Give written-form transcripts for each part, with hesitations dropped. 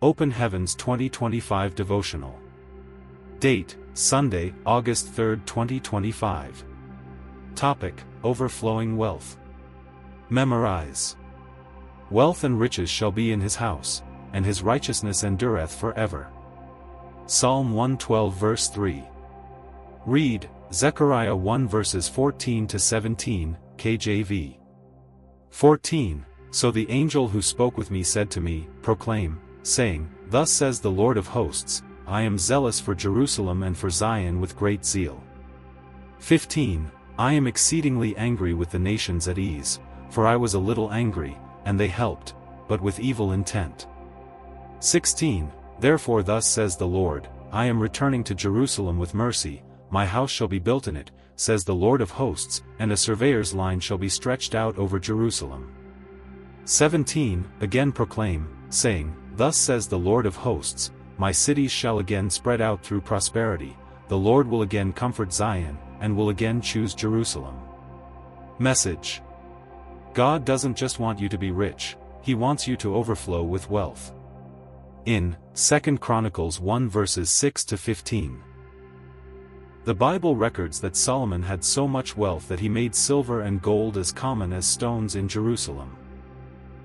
Open Heavens 2025 Devotional. Date, Sunday, August 3, 2025. Topic, Overflowing Wealth. Memorize. Wealth and riches shall be in his house, and his righteousness endureth forever. Psalm 112 verse 3. Read, Zechariah 1 verses 14 to 17, KJV. 14. So the angel who spoke with me said to me, Proclaim, saying, Thus says the Lord of hosts, I am zealous for Jerusalem and for Zion with great zeal. 15. I am exceedingly angry with the nations at ease, for I was a little angry, and they helped, but with evil intent. 16. Therefore thus says the Lord, I am returning to Jerusalem with mercy, my house shall be built in it, says the Lord of hosts, and a surveyor's line shall be stretched out over Jerusalem. 17. Again proclaim, saying, Thus says the Lord of hosts, my cities shall again spread out through prosperity, the Lord will again comfort Zion, and will again choose Jerusalem. Message. God doesn't just want you to be rich, He wants you to overflow with wealth. In 2 Chronicles 1 verses 6 to 15. The Bible records that Solomon had so much wealth that he made silver and gold as common as stones in Jerusalem.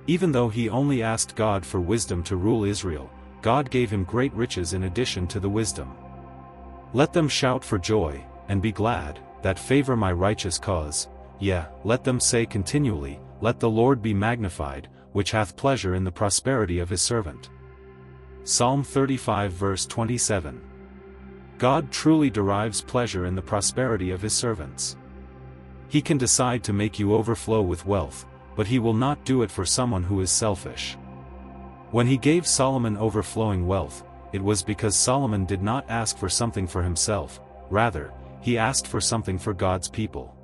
Even though he only asked God for wisdom to rule Israel, God gave him great riches in addition to the wisdom. Let them shout for joy, and be glad, that favor my righteous cause, yea, let them say continually, Let the Lord be magnified, which hath pleasure in the prosperity of his servant. Psalm 35 verse 27. God truly derives pleasure in the prosperity of his servants. He can decide to make you overflow with wealth, but he will not do it for someone who is selfish. When he gave Solomon overflowing wealth, it was because Solomon did not ask for something for himself, rather, he asked for something for God's people.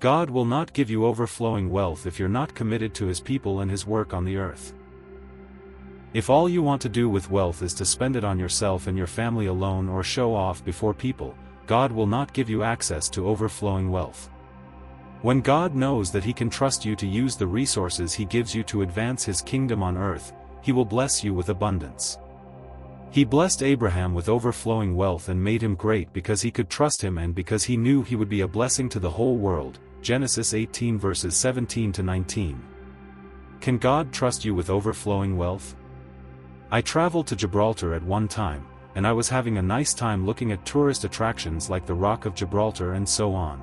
God will not give you overflowing wealth if you're not committed to his people and his work on the earth. If all you want to do with wealth is to spend it on yourself and your family alone or show off before people, God will not give you access to overflowing wealth. When God knows that he can trust you to use the resources he gives you to advance his kingdom on earth, he will bless you with abundance. He blessed Abraham with overflowing wealth and made him great because he could trust him and because he knew he would be a blessing to the whole world. Genesis 18 verses 17 to 19. Can God trust you with overflowing wealth? I traveled to Gibraltar at one time, and I was having a nice time looking at tourist attractions like the Rock of Gibraltar and so on.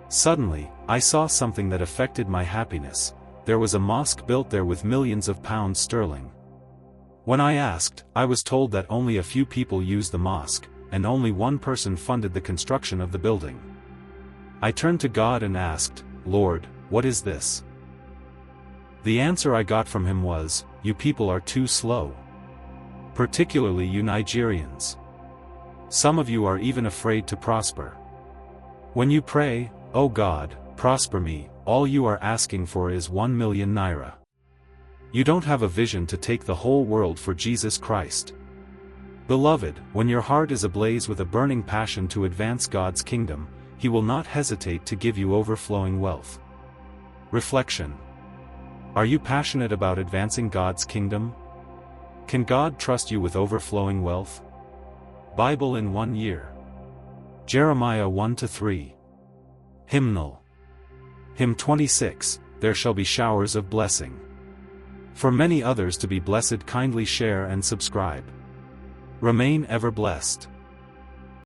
Suddenly, I saw something that affected my happiness. There was a mosque built there with millions of pounds sterling. When I asked, I was told that only a few people used the mosque, and only one person funded the construction of the building. I turned to God and asked, Lord, what is this? The answer I got from him was, You people are too slow. Particularly you Nigerians. Some of you are even afraid to prosper. When you pray, Oh God, prosper me, all you are asking for is 1 million naira. You don't have a vision to take the whole world for Jesus Christ. Beloved, when your heart is ablaze with a burning passion to advance God's kingdom, he will not hesitate to give you overflowing wealth. Reflection. Are you passionate about advancing God's kingdom? Can God trust you with overflowing wealth? Bible in 1 year. Jeremiah 1-3. Hymnal. Hymn 26, There shall be showers of blessing. For many others to be blessed, kindly share and subscribe. Remain ever blessed.